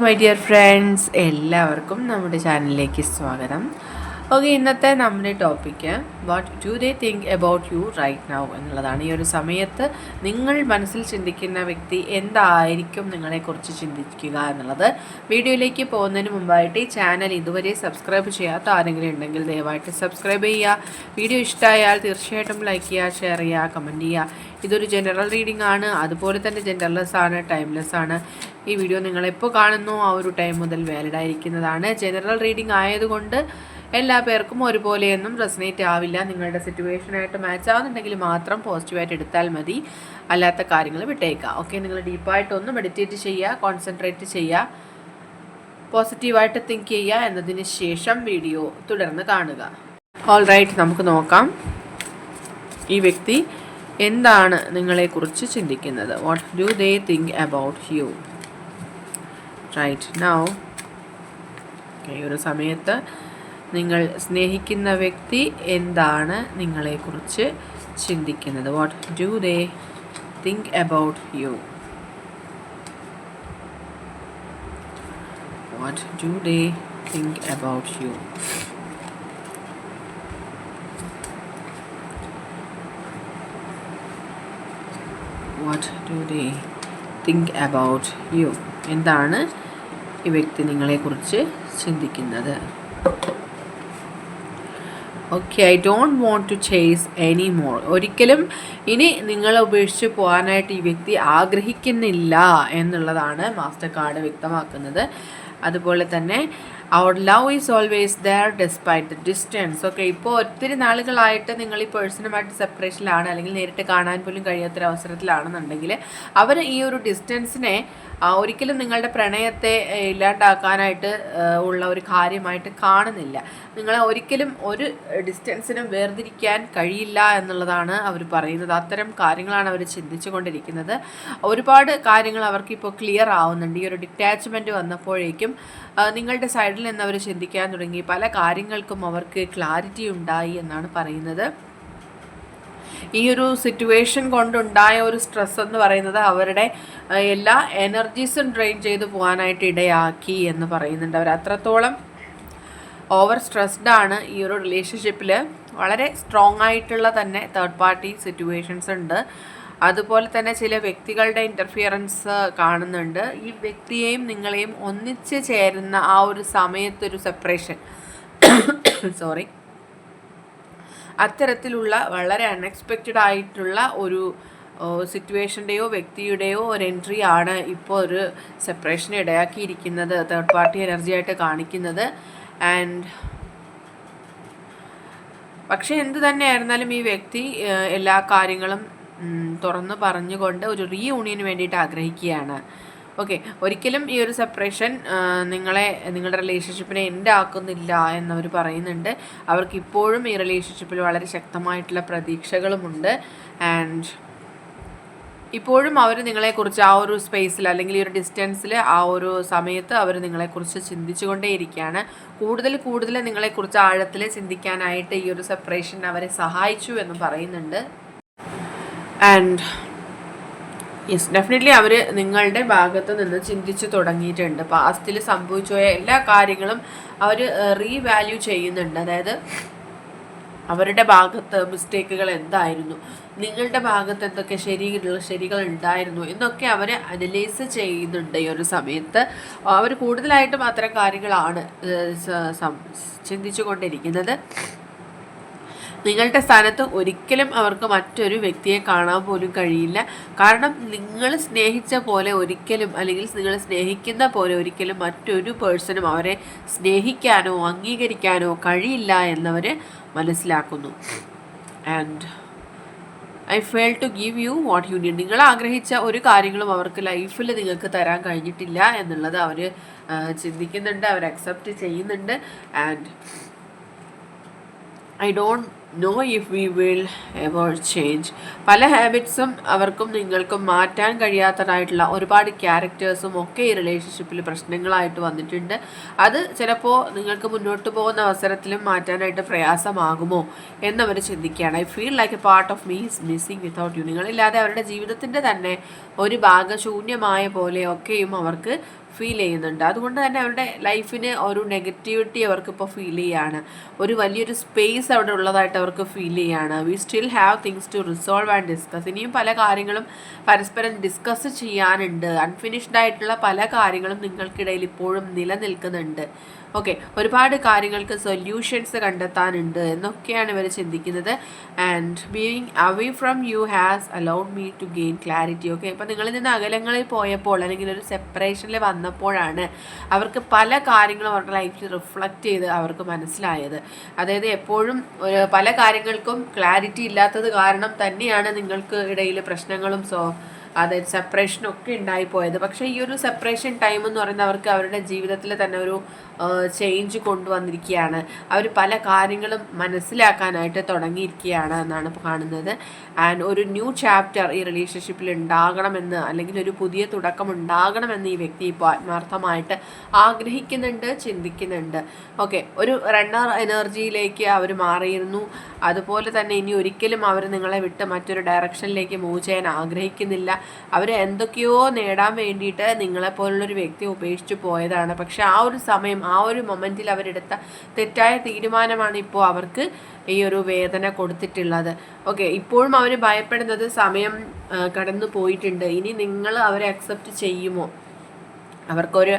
My dear friends, എല്ലാവർക്കും നമ്മുടെ ചാനലിലേക്ക് സ്വാഗതം. ഓക്കെ, ഇന്നത്തെ നമ്മുടെ topic what do they think about you right now എന്നുള്ളതാണ്. ഈ ഒരു സമയത്ത് നിങ്ങൾ മനസ്സിൽ ചിന്തിക്കുന്ന വ്യക്തി എന്തായിരിക്കും നിങ്ങളെക്കുറിച്ച് ചിന്തിക്കുക എന്നുള്ളത്. വീഡിയോയിലേക്ക് പോകുന്നതിന് മുമ്പായിട്ട് ഈ ചാനൽ ഇതുവരെ സബ്സ്ക്രൈബ് ചെയ്യാത്ത ആരെങ്കിലും ഉണ്ടെങ്കിൽ ദയവായിട്ട് സബ്സ്ക്രൈബ് ചെയ്യുക. വീഡിയോ ഇഷ്ടമായാൽ തീർച്ചയായിട്ടും ലൈക്ക് ചെയ്യുക, ഷെയർ ചെയ്യുക, കമൻറ്റ് ചെയ്യുക. ഇതൊരു ജനറൽ റീഡിംഗ് ആണ്, അതുപോലെ തന്നെ ജെൻഡർലെസ് ആണ്, ടൈംലെസ് ആണ്. ഈ വീഡിയോ നിങ്ങളെപ്പോൾ കാണുന്നു ആ ഒരു ടൈം മുതൽ വാലിഡ് ആയിരിക്കുന്നതാണ്. ജനറൽ റീഡിംഗ് ആയതുകൊണ്ട് എല്ലാ പേർക്കും ഒരുപോലെയൊന്നും റെസനേറ്റ് ആവില്ല. നിങ്ങളുടെ സിറ്റുവേഷനായിട്ട് മാച്ച് ആവുന്നുണ്ടെങ്കിൽ മാത്രം പോസിറ്റീവായിട്ട് എടുത്താൽ മതി, അല്ലാത്ത കാര്യങ്ങൾ വിട്ടേക്കുക. ഓക്കെ, നിങ്ങൾ ഡീപ്പായിട്ടൊന്ന് മെഡിറ്റേറ്റ് ചെയ്യുക, കോൺസെൻട്രേറ്റ് ചെയ്യുക, പോസിറ്റീവായിട്ട് തിങ്ക് ചെയ്യുക. എന്നതിന് ശേഷം വീഡിയോ തുടർന്ന് കാണുക. ഓൾ റൈറ്റ്, നമുക്ക് നോക്കാം ഈ വ്യക്തി എന്താണ് നിങ്ങളെക്കുറിച്ച് ചിന്തിക്കുന്നത്. What do they think about you right now. ഈ ഒരു സമയത്ത് നിങ്ങൾ സ്നേഹിക്കുന്ന വ്യക്തി എന്താണ് നിങ്ങളെക്കുറിച്ച് ചിന്തിക്കുന്നത്. What do they think about you. What do they think about you. What do they think about you. എന്താണ് ഈ വ്യക്തി നിങ്ങളെക്കുറിച്ച് ചിന്തിക്കുന്നത്. Okay, I don't want to chase any more. ഒരിക്കലും ഇനി നിങ്ങളെ ഉപേക്ഷിച്ച് പോകാനായിട്ട് ഈ വ്യക്തി ആഗ്രഹിക്കുന്നില്ല എന്നുള്ളതാണ് മാസ്റ്റർ കാർഡ് വ്യക്തമാക്കുന്നത്. അതുപോലെ തന്നെ അവർ love is always there despite the distance. Okay, ഇപ്പോൾ ഒത്തിരി നാളുകളായിട്ട് നിങ്ങൾ ഈ പേഴ്സണുമായിട്ട് സെപ്പറേഷനിലാണ്, അല്ലെങ്കിൽ നേരിട്ട് കാണാൻ പോലും കഴിയാത്തൊരവസരത്തിലാണെന്നുണ്ടെങ്കിൽ അവർ ഈ ഒരു ഡിസ്റ്റൻസിനെ ഒരിക്കലും നിങ്ങളുടെ പ്രണയത്തെ ഇല്ലാണ്ടാക്കാനായിട്ട് ഉള്ള ഒരു കാര്യമായിട്ട് കാണുന്നില്ല. നിങ്ങളെ ഒരിക്കലും ഒരു ഡിസ്റ്റൻസിനും വേർതിരിക്കാൻ കഴിയില്ല എന്നുള്ളതാണ് അവർ പറയുന്നത്. അത്തരം കാര്യങ്ങളാണ് അവർ ചിന്തിച്ചു കൊണ്ടിരിക്കുന്നത്. ഒരുപാട് കാര്യങ്ങൾ അവർക്കിപ്പോൾ ക്ലിയർ ആവുന്നുണ്ട്. ഈ ഒരു ഡിറ്റാച്ച്മെൻറ്റ് വന്നപ്പോഴേക്കും നിങ്ങളുടെ സൈഡിൽ നിന്ന് അവർ ചിന്തിക്കാൻ തുടങ്ങി. പല കാര്യങ്ങൾക്കും അവർക്ക് ക്ലാരിറ്റി ഉണ്ടായി എന്നാണ് പറയുന്നത്. ഈ ഒരു സിറ്റുവേഷൻ കൊണ്ടുണ്ടായ ഒരു സ്ട്രെസ് എന്ന് പറയുന്നത് അവരുടെ എല്ലാ എനർജീസും ഡ്രെയിൻ ചെയ്ത് പോകാനായിട്ട് ഇടയാക്കി എന്ന് പറയുന്നുണ്ട്. അവർ അത്രത്തോളം ഓവർ സ്ട്രെസ്ഡ് ആണ്. ഈ ഒരു റിലേഷൻഷിപ്പിൽ വളരെ സ്ട്രോങ് ആയിട്ടുള്ള തന്നെ തേർഡ് പാർട്ടി സിറ്റുവേഷൻസ് ഉണ്ട്. അതുപോലെ തന്നെ ചില വ്യക്തികളുടെ ഇൻ്റർഫിയറൻസ് കാണുന്നുണ്ട്. ഈ വ്യക്തിയെയും നിങ്ങളെയും ഒന്നിച്ച് ചേരുന്ന ആ ഒരു സമയത്തൊരു സെപ്പറേഷൻ സോറി അത്തരത്തിലുള്ള വളരെ അൺഎക്സ്പെക്റ്റഡ് ആയിട്ടുള്ള ഒരു സിറ്റുവേഷൻ്റെയോ വ്യക്തിയുടെയോ ഒരു എൻട്രി ആണ് ഇപ്പോൾ ഒരു സെപ്പറേഷന് ഇടയാക്കിയിരിക്കുന്നത്, തേർഡ് പാർട്ടി എനർജി ആയിട്ട് കാണിക്കുന്നത്. ആൻഡ് പക്ഷേ എന്ത് തന്നെയായിരുന്നാലും ഈ വ്യക്തി എല്ലാ കാര്യങ്ങളും തുറന്ന് പറഞ്ഞുകൊണ്ട് ഒരു റീയൂണിയന് വേണ്ടിയിട്ട് ആഗ്രഹിക്കുകയാണ്. ഓക്കെ, ഒരിക്കലും ഈ ഒരു സെപ്പറേഷൻ നിങ്ങളുടെ റിലേഷൻഷിപ്പിനെ എൻഡ് ആക്കുന്നില്ല എന്നവർ പറയുന്നുണ്ട്. അവർക്ക് ഇപ്പോഴും ഈ റിലേഷൻഷിപ്പിൽ വളരെ ശക്തമായിട്ടുള്ള പ്രതീക്ഷകളുമുണ്ട്. ആൻഡ് ഇപ്പോഴും അവർ നിങ്ങളെക്കുറിച്ച് ആ ഒരു സ്പേസിൽ അല്ലെങ്കിൽ ഈ ഒരു ഡിസ്റ്റൻസിൽ ആ ഒരു സമയത്ത് അവർ നിങ്ങളെക്കുറിച്ച് ചിന്തിച്ചു കൊണ്ടേയിരിക്കുകയാണ്. കൂടുതൽ നിങ്ങളെക്കുറിച്ച് ആഴത്തിൽ ചിന്തിക്കാനായിട്ട് ഈ ഒരു സെപ്പറേഷൻ അവരെ സഹായിച്ചു എന്ന് പറയുന്നുണ്ട്. ആൻഡ് യെസ്, ഡെഫിനറ്റ്ലി അവർ നിങ്ങളുടെ ഭാഗത്ത് നിന്ന് ചിന്തിച്ച് തുടങ്ങിയിട്ടുണ്ട്. പാസ്റ്റിൽ സംഭവിച്ചു പോയ എല്ലാ കാര്യങ്ങളും അവർ റീവാല്യൂ ചെയ്യുന്നുണ്ട്. അതായത് അവരുടെ ഭാഗത്ത് മിസ്റ്റേക്കുകൾ എന്തായിരുന്നു, നിങ്ങളുടെ ഭാഗത്ത് എന്തൊക്കെ ശരികൾ ഉണ്ടായിരുന്നു എന്നൊക്കെ അവർ അനലൈസ് ചെയ്യുന്നുണ്ട്. ഈ ഒരു സമയത്ത് അവർ കൂടുതലായിട്ടും അത്തരം കാര്യങ്ങളാണ് ചിന്തിച്ചു കൊണ്ടിരിക്കുന്നത്. നിങ്ങളുടെ സ്ഥാനത്ത് ഒരിക്കലും അവർക്ക് മറ്റൊരു വ്യക്തിയെ കാണാൻ പോലും കഴിയില്ല. കാരണം നിങ്ങൾ സ്നേഹിച്ച പോലെ ഒരിക്കലും, അല്ലെങ്കിൽ നിങ്ങൾ സ്നേഹിക്കുന്ന പോലെ ഒരിക്കലും മറ്റൊരു പേഴ്സണും അവരെ സ്നേഹിക്കാനോ അംഗീകരിക്കാനോ കഴിയില്ല എന്നവർ മനസ്സിലാക്കുന്നു. And I fail to give you what you need. നിങ്ങൾ ആഗ്രഹിച്ച ഒരു കാര്യങ്ങളും അവർക്ക് ലൈഫിൽ നിങ്ങൾക്ക് തരാൻ കഴിഞ്ഞിട്ടില്ല എന്നുള്ളത് അവർ ചിന്തിക്കുന്നുണ്ട്, അവർ അക്സെപ്റ്റ് ചെയ്യുന്നുണ്ട്. And I don't know if we will ever change. പല ഹാബിറ്റ്സും അവർക്കും നിങ്ങൾക്കും മാറ്റാൻ കഴിയാത്തതായിട്ടുള്ള ഒരുപാട് ക്യാരക്ടേഴ്സും ഒക്കെ ഈ റിലേഷൻഷിപ്പിൽ പ്രശ്നങ്ങളായിട്ട് വന്നിട്ടുണ്ട്. അത് ചിലപ്പോൾ നിങ്ങൾക്ക് മുന്നോട്ട് പോകുന്ന അവസരത്തിലും മാറ്റാനായിട്ട് പ്രയാസമാകുമോ എന്നവർ ചിന്തിക്കുകയാണ്. I feel like a part of me is missing without you. നിങ്ങളില്ലാതെ അവരുടെ ജീവിതത്തിൻ്റെ തന്നെ ഒരു ഭാഗശൂന്യമായ പോലെയൊക്കെയും അവർക്ക് ഫീൽ ചെയ്യുന്നുണ്ട്. അതുകൊണ്ട് തന്നെ അവരുടെ ലൈഫിന് ഒരു നെഗറ്റിവിറ്റി അവർക്കിപ്പോൾ ഫീൽ ചെയ്യാണ്. ഒരു വലിയൊരു സ്പേസ് അവിടെ ഉള്ളതായിട്ട് അവർക്ക് ഫീൽ ചെയ്യാണ്. We still have things to resolve and discuss. ഇനിയും പല കാര്യങ്ങളും പരസ്പരം ഡിസ്കസ് ചെയ്യാനുണ്ട്. അൺഫിനിഷ്ഡ് ആയിട്ടുള്ള പല കാര്യങ്ങളും നിങ്ങൾക്കിടയിൽ ഇപ്പോഴും നിലനിൽക്കുന്നുണ്ട്. ഓക്കെ, ഒരുപാട് കാര്യങ്ങൾക്ക് സൊല്യൂഷൻസ് കണ്ടെത്താനുണ്ട് എന്നൊക്കെയാണ് ഇവർ ചിന്തിക്കുന്നത്. And being away from you has allowed me to gain clarity. Okay, ഇപ്പം നിങ്ങളിൽ നിന്ന് അകലങ്ങളിൽ പോയപ്പോൾ അല്ലെങ്കിൽ ഒരു സെപ്പറേഷനിൽ വന്നപ്പോഴാണ് അവർക്ക് പല കാര്യങ്ങളും അവരുടെ ലൈഫിൽ റിഫ്ലക്റ്റ് ചെയ്ത് അവർക്ക് മനസ്സിലായത്. അതായത് എപ്പോഴും പല കാര്യങ്ങൾക്കും ക്ലാരിറ്റി ഇല്ലാത്തത് കാരണം തന്നെയാണ് നിങ്ങൾക്ക് ഇടയിൽ പ്രശ്നങ്ങളും അതായത് സെപ്പറേഷനൊക്കെ ഉണ്ടായിപ്പോയത്. പക്ഷേ ഈ ഒരു സെപ്പറേഷൻ ടൈം എന്ന് പറയുന്നത് അവർക്ക് അവരുടെ ജീവിതത്തിൽ തന്നെ ഒരു ചേഞ്ച് കൊണ്ടുവന്നിരിക്കുകയാണ്. അവർ പല കാര്യങ്ങളും മനസ്സിലാക്കാനായിട്ട് തുടങ്ങിയിരിക്കുകയാണ് എന്നാണ് കാണുന്നത്. ആൻഡ് ഒരു ന്യൂ ചാപ്റ്റർ ഈ റിലേഷൻഷിപ്പിൽ ഉണ്ടാകണമെന്ന്, അല്ലെങ്കിൽ ഒരു പുതിയ തുടക്കം ഉണ്ടാകണമെന്ന് ഈ വ്യക്തി ഇപ്പോൾ ആത്മാർത്ഥമായിട്ട് ആഗ്രഹിക്കുന്നുണ്ട്, ചിന്തിക്കുന്നുണ്ട്. ഓക്കെ, ഒരു റണ്ണർ എനർജിയിലേക്ക് അവർ മാറിയിരുന്നു. അതുപോലെ തന്നെ ഇനി ഒരിക്കലും അവർ നിങ്ങളെ വിട്ട് മറ്റൊരു ഡയറക്ഷനിലേക്ക് മൂവ് ചെയ്യാൻ ആഗ്രഹിക്കുന്നില്ല. അവർ എന്തൊക്കെയോ നേടാൻ വേണ്ടിയിട്ട് നിങ്ങളെപ്പോലുള്ളൊരു വ്യക്തി ഉപേക്ഷിച്ച് പോയതാണ്. പക്ഷെ ആ ഒരു സമയം, ആ ഒരു മൊമെൻറ്റിൽ അവരെടുത്ത തെറ്റായ തീരുമാനമാണ് ഇപ്പോൾ അവർക്ക് ഈ ഒരു വേദന കൊടുത്തിട്ടുള്ളത്. ഓക്കെ, ഇപ്പോഴും അവർ ഭയപ്പെടുന്നത് സമയം കടന്നു പോയിട്ടുണ്ട്, ഇനി നിങ്ങൾ അവരെ അക്സെപ്റ്റ് ചെയ്യുമോ, അവർക്കൊരു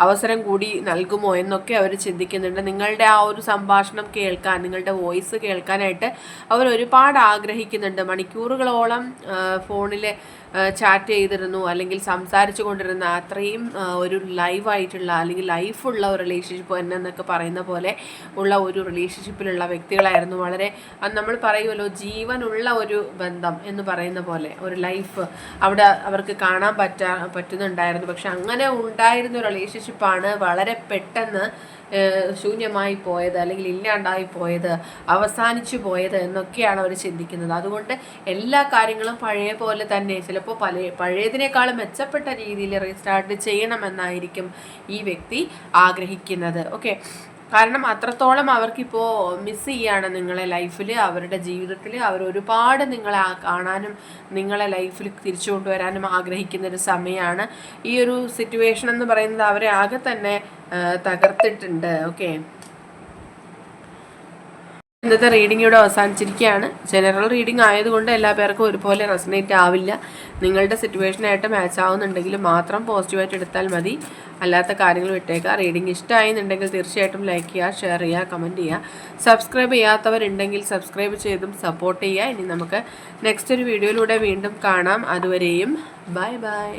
അവസരം കൂടി നൽകുമോ എന്നൊക്കെ അവർ ചിന്തിക്കുന്നുണ്ട്. നിങ്ങളുടെ ആ ഒരു സംഭാഷണം കേൾക്കാൻ, നിങ്ങളുടെ വോയിസ് കേൾക്കാനായിട്ട് അവർ ഒരുപാട് ആഗ്രഹിക്കുന്നുണ്ട്. മണിക്കൂറുകളോളം ഫോണിൽ ചാറ്റ് ചെയ്തിരുന്നു, അല്ലെങ്കിൽ സംസാരിച്ചു കൊണ്ടിരുന്ന അത്രയും ഒരു ലൈവായിട്ടുള്ള അല്ലെങ്കിൽ ലൈഫുള്ള ഒരു റിലേഷൻഷിപ്പ് എന്നൊക്കെ പറയുന്ന പോലെ ഉള്ള ഒരു റിലേഷൻഷിപ്പിലുള്ള വ്യക്തികളായിരുന്നു. വളരെ നമ്മൾ പറയുമല്ലോ, ജീവനുള്ള ഒരു ബന്ധം എന്ന് പറയുന്ന പോലെ ഒരു ലൈഫ് അവിടെ അവർക്ക് കാണാൻ പറ്റുന്നുണ്ടായിരുന്നു. പക്ഷെ അങ്ങനെ ഉണ്ടായിരുന്ന ഒരു റിലേഷൻഷിപ്പാണ് വളരെ പെട്ടെന്ന് ശൂന്യമായി പോയത്, അല്ലെങ്കിൽ ഇല്ലാണ്ടായി പോയത്, അവസാനിച്ചു പോയത് എന്നൊക്കെയാണ് അവർ ചിന്തിക്കുന്നത്. അതുകൊണ്ട് എല്ലാ കാര്യങ്ങളും പഴയ പോലെ തന്നെ, ചിലപ്പോൾ പഴയതിനേക്കാളും മെച്ചപ്പെട്ട രീതിയിൽ റീസ്റ്റാർട്ട് ചെയ്യണമെന്നായിരിക്കും ഈ വ്യക്തി ആഗ്രഹിക്കുന്നത്. ഓക്കെ, കാരണം അത്രത്തോളം അവർക്കിപ്പോൾ മിസ് ചെയ്യാണ് നിങ്ങളെ ലൈഫിൽ, അവരുടെ ജീവിതത്തിൽ. അവർ ഒരുപാട് നിങ്ങളെ കാണാനും നിങ്ങളെ ലൈഫിൽ തിരിച്ചു കൊണ്ടുവരാനും ആഗ്രഹിക്കുന്ന ഒരു സമയമാണ്. ഈ ഒരു സിറ്റുവേഷൻ എന്ന് പറയുന്നത് അവരെ ആകെ തന്നെ തകർത്തിട്ടുണ്ട്. ഓക്കെ, ഇന്നത്തെ റീഡിംഗ് ഇവിടെ അവസാനിച്ചിരിക്കുകയാണ്. ജനറൽ റീഡിംഗ് ആയതുകൊണ്ട് എല്ലാ പേർക്കും ഒരുപോലെ റെസനേറ്റ് ആവില്ല. നിങ്ങളുടെ സിറ്റുവേഷനായിട്ട് മാച്ച് ആവുന്നുണ്ടെങ്കിൽ മാത്രം പോസിറ്റീവായിട്ട് എടുത്താൽ മതി, അല്ലാത്ത കാര്യങ്ങൾ വിട്ടേക്കുക. റീഡിംഗ് ഇഷ്ടമായെന്നുണ്ടെങ്കിൽ തീർച്ചയായിട്ടും ലൈക്ക് ചെയ്യുക, ഷെയർ ചെയ്യുക, കമൻറ്റ് ചെയ്യുക. സബ്സ്ക്രൈബ് ചെയ്യാത്തവരുണ്ടെങ്കിൽ സബ്സ്ക്രൈബ് ചെയ്തും സപ്പോർട്ട് ചെയ്യുക. ഇനി നമുക്ക് നെക്സ്റ്റ് ഒരു വീഡിയോയിലൂടെ വീണ്ടും കാണാം. അതുവരെയും ബൈ ബൈ.